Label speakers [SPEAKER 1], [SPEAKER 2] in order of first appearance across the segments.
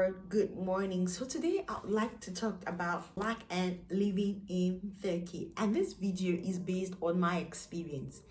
[SPEAKER 1] or good morning. So today I'd like to talk about black and living in Turkey, and this video is based on my experience.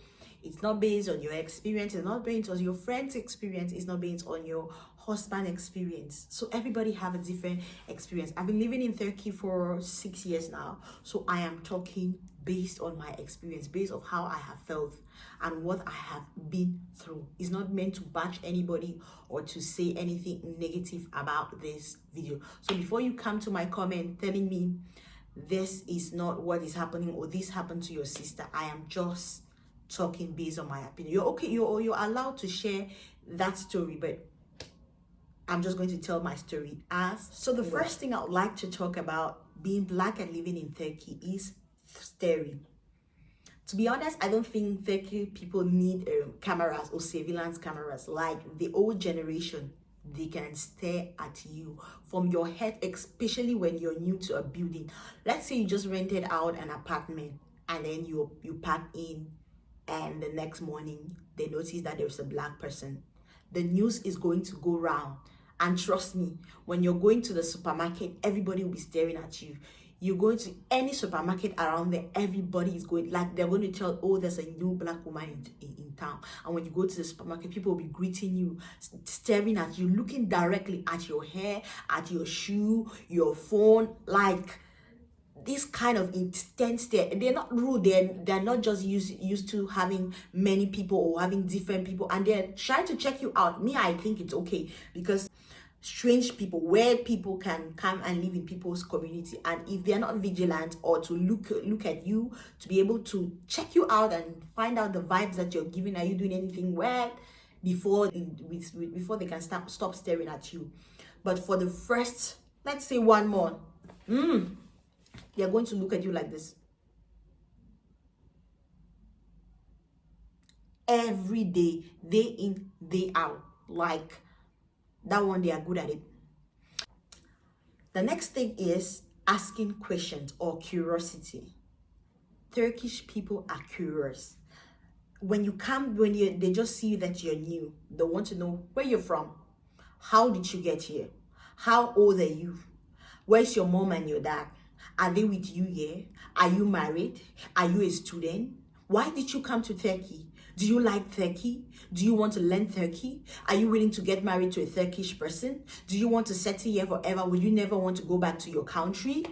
[SPEAKER 1] It's not based on your experience, it's not based on your friend's experience, it's not based on your husband experience. So everybody have a different experience. I've been living in Turkey for 6 years now, so I am talking based on my experience, based on how I have felt and what I have been through. It's not meant to bash anybody or to say anything negative about this video. So before you come to my comment telling me this is not what is happening or this happened to your sister, I am just talking based on my opinion. You're okay, you're allowed to share that story, but I'm just going to tell my story as so. The first thing I would like to talk about being black and living in Turkey is staring. To be honest, I don't think Turkey people need cameras or surveillance cameras like the old generation. They can stare at you from your head, especially when you're new to a building. Let's say you just rented out an apartment and then you pack in, and the next morning they notice that there's a black person. The news is going to go round, and trust me, when you're going to the supermarket, everybody will be staring at you. You're going to any supermarket around there, everybody is going, like they're going to tell, oh, there's a new black woman in town. And when you go to the supermarket, people will be greeting you, staring at you, looking directly at your hair, at your shoe, your phone, like this kind of intense stare. They're not rude, they're not just used to having many people or having different people, and they're trying to check you out. Me, I think it's okay, because strange people, where people can come and live in people's community, and if they're not vigilant or to look at you, to be able to check you out and find out the vibes that you're giving, are you doing anything weird, before they can stop staring at you. But for the first, let's say 1 month, they're going to look at you like this every day, day in, day out. Like that one, they are good at it. The next thing is asking questions or curiosity. Turkish people are curious. When you come, they just see that you're new, they want to know where you're from, how did you get here, how old are you, where's your mom and your dad, are they with you here, are you married, are you a student, why did you come to Turkey? Do you like Turkey? Do you want to learn Turkey? Are you willing to get married to a Turkish person? Do you want to settle here forever? Will you never want to go back to your country?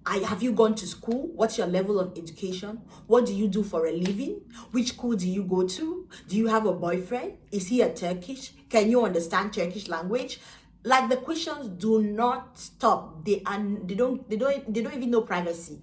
[SPEAKER 1] Have you gone to school? What's your level of education? What do you do for a living? Which school do you go to? Do you have a boyfriend? Is he a Turkish? Can you understand Turkish language? Like, the questions do not stop. They don't even know privacy.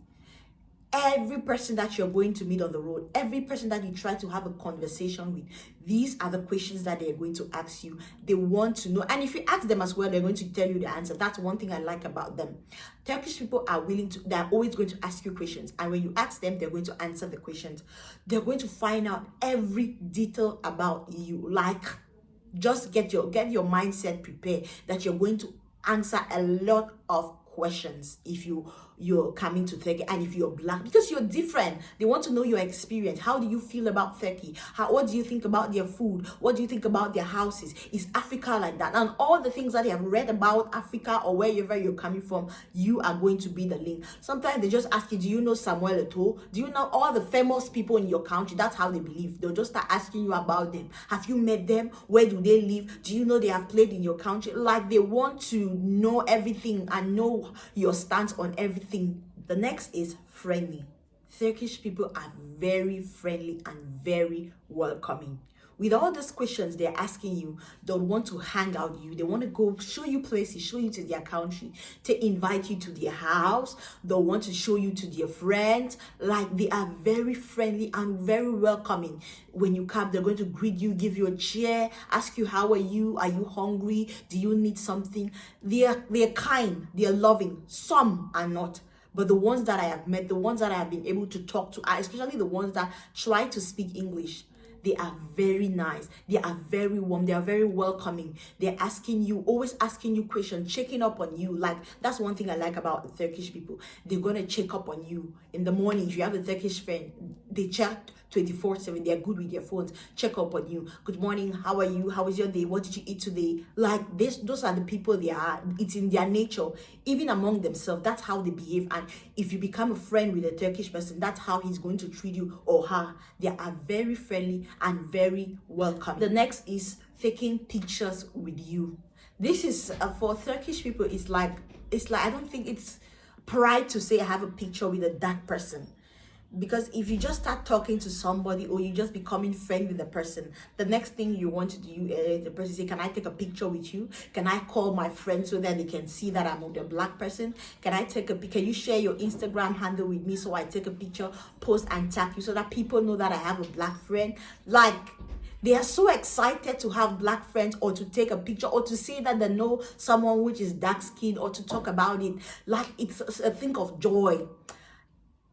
[SPEAKER 1] Every person that you're going to meet on the road, every person that you try to have a conversation with, these are the questions that they're going to ask you. They want to know. And if you ask them as well, they're going to tell you the answer. That's one thing I like about them. Turkish people are they're always going to ask you questions. And when you ask them, they're going to answer the questions. They're going to find out every detail about you. Like, just get your mindset prepared that you're going to answer a lot of questions if you're coming to Turkey, and if you're black, because you're different. They want to know your experience. How do you feel about Turkey? What do you think about their food? What do you think about their houses? Is Africa like that? And all the things that they have read about Africa or wherever you're coming from, you are going to be the link. Sometimes they just ask you, do you know Samuel Eto'o? Do you know all the famous people in your country? That's how they believe. They'll just start asking you about them. Have you met them? Where do they live? Do you know they have played in your country? Like, they want to know everything and know your stance on everything. The next is friendly. Turkish people are very friendly and very welcoming. With all these questions they're asking you, they want to hang out with you. They want to go show you places, show you to their country, to invite you to their house. They want to show you to their friends. Like, they are very friendly and very welcoming. When you come, they're going to greet you, give you a chair, ask you, how are you? Are you hungry? Do you need something? They're kind, they're loving. Some are not. But the ones that I have met, the ones that I have been able to talk to, especially the ones that try to speak English, they are very nice. They are very warm. They are very welcoming. They're always asking you questions, checking up on you. Like, that's one thing I like about the Turkish people. They're going to check up on you in the morning. If you have a Turkish friend, they chat 24/7. They're good with their phones. Check up on you. Good morning. How are you? How was your day? What did you eat today? Like this, those are the people they are. It's in their nature, even among themselves. That's how they behave. And if you become a friend with a Turkish person, that's how he's going to treat you or her. They are very friendly and very welcoming. The next is taking pictures with you. This is for Turkish people. It's like I don't think it's pride to say I have a picture with a dark person. Because if you just start talking to somebody or you just becoming friend with the person, the next thing you want to do is the person say, can I take a picture with you? Can I call my friend so that they can see that I'm with a black person? Can you share your Instagram handle with me so I take a picture, post and tag you so that people know that I have a black friend? Like, they are so excited to have black friends or to take a picture or to say that they know someone which is dark skinned or to talk about it. Like, it's a thing of joy.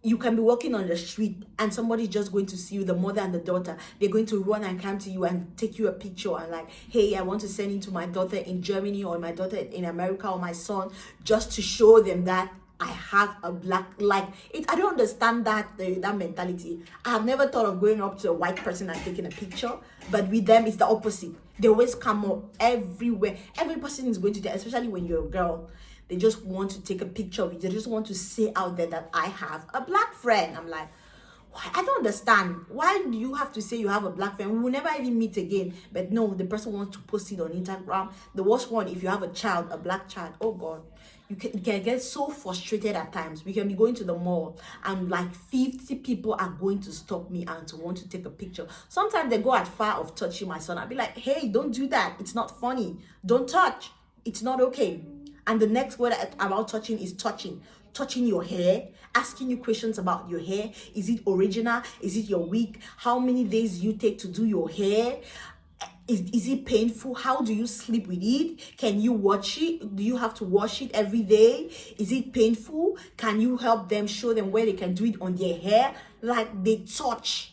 [SPEAKER 1] You can be walking on the street and somebody's just going to see you, the mother and the daughter. They're going to run and come to you and take you a picture and like, hey, I want to send it to my daughter in Germany or my daughter in America or my son, just to show them that I have a black, like, I don't understand that mentality. I have never thought of going up to a white person and taking a picture, but with them, it's the opposite. They always come up everywhere. Every person is going to do, especially when you're a girl. They just want to take a picture of you. They just want to say out there that I have a black friend. I'm like, why? I don't understand. Why do you have to say you have a black friend? We will never even meet again. But no, the person wants to post it on Instagram. The worst one, if you have a child, a black child, oh God, you can get so frustrated at times. We can be going to the mall and like 50 people are going to stop me and to want to take a picture. Sometimes they go as far of touching my son. I'll be like, hey, don't do that. It's not funny. Don't touch. It's not okay. And the next word about touching is touching your hair, asking you questions about your hair. Is it original? Is it your wig? How many days you take to do your hair? Is it painful? How do you sleep with it? Can you watch it? Do you have to wash it every day? Is it painful? Can you help them, show them where they can do it on their hair? Like, they touch.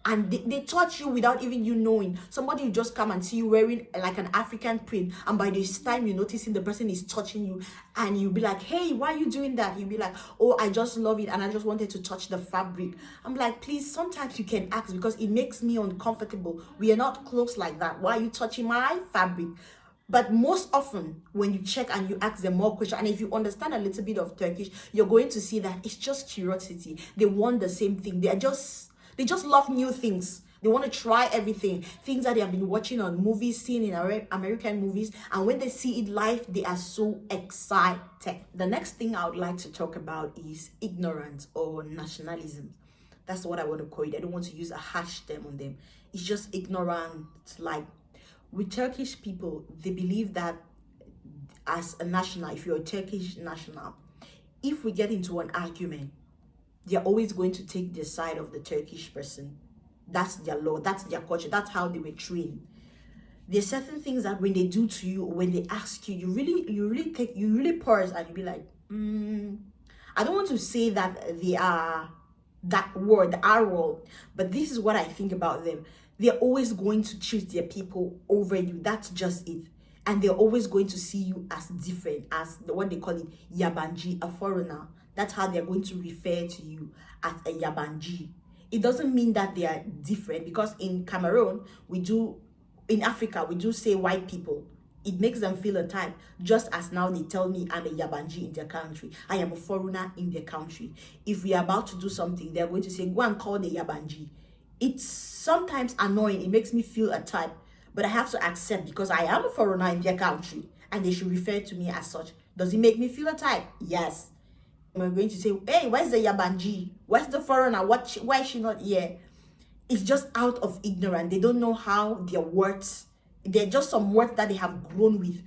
[SPEAKER 1] And they touch you without even you knowing. Somebody will just come and see you wearing like an African print, and by this time you're noticing the person is touching you, and you'll be like, hey, why are you doing that? He'll be like, oh, I just love it and I just wanted to touch the fabric. I'm like, please, sometimes you can ask because it makes me uncomfortable. We are not close like that. Why are you touching my fabric? But most often, when you check and you ask them more questions, and if you understand a little bit of Turkish, you're going to see that it's just curiosity. They want the same thing. They just love new things. They want to try everything. Things that they have been watching on movies, seeing in American movies. And when they see it live, they are so excited. The next thing I would like to talk about is ignorance or nationalism. That's what I want to call it. I don't want to use a harsh term on them. It's just ignorant. Like, with Turkish people, they believe that as a national, if you're a Turkish national, if we get into an argument, they're always going to take the side of the Turkish person. That's their law, that's their culture, that's how they were trained. There's certain things that when they do to you, or when they ask you, you really pause and you be like, I don't want to say that they are that word, our world, but this is what I think about them. They're always going to choose their people over you. That's just it. And they're always going to see you as different, as what they call it, yabanji, a foreigner. That's how they're going to refer to you, as a yabanji. It doesn't mean that they are different, because in Cameroon, in Africa, we do say white people. It makes them feel a type, just as now they tell me I'm a yabanji in their country. I am a foreigner in their country. If we are about to do something, they're going to say, go and call the yabanji. It's sometimes annoying. It makes me feel a type, but I have to accept because I am a foreigner in their country and they should refer to me as such. Does it make me feel a type? Yes. I'm going to say, hey, where's the yabanji? Where's the foreigner? Why is she not here? It's just out of ignorance. They don't know how their words, they're just some words that they have grown with.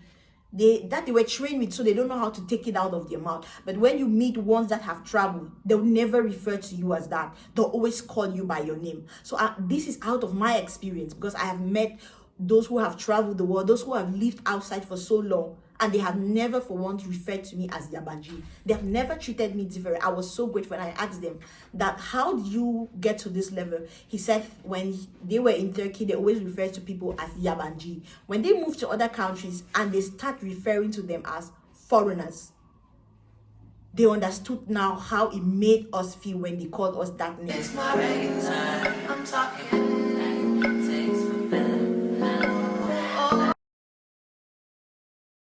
[SPEAKER 1] That they were trained with, so they don't know how to take it out of their mouth. But when you meet ones that have traveled, they'll never refer to you as that. They'll always call you by your name. So this is out of my experience, because I have met those who have traveled the world, those who have lived outside for so long, and they have never for once referred to me as Yabanji. They have never treated me different. I was so grateful when I asked them that, how do you get to this level? He said when they were in Turkey, they always referred to people as Yabanji. When they move to other countries and they start referring to them as foreigners, They understood now how it made us feel when they called us that name.
[SPEAKER 2] It's my reggae time. I'm talking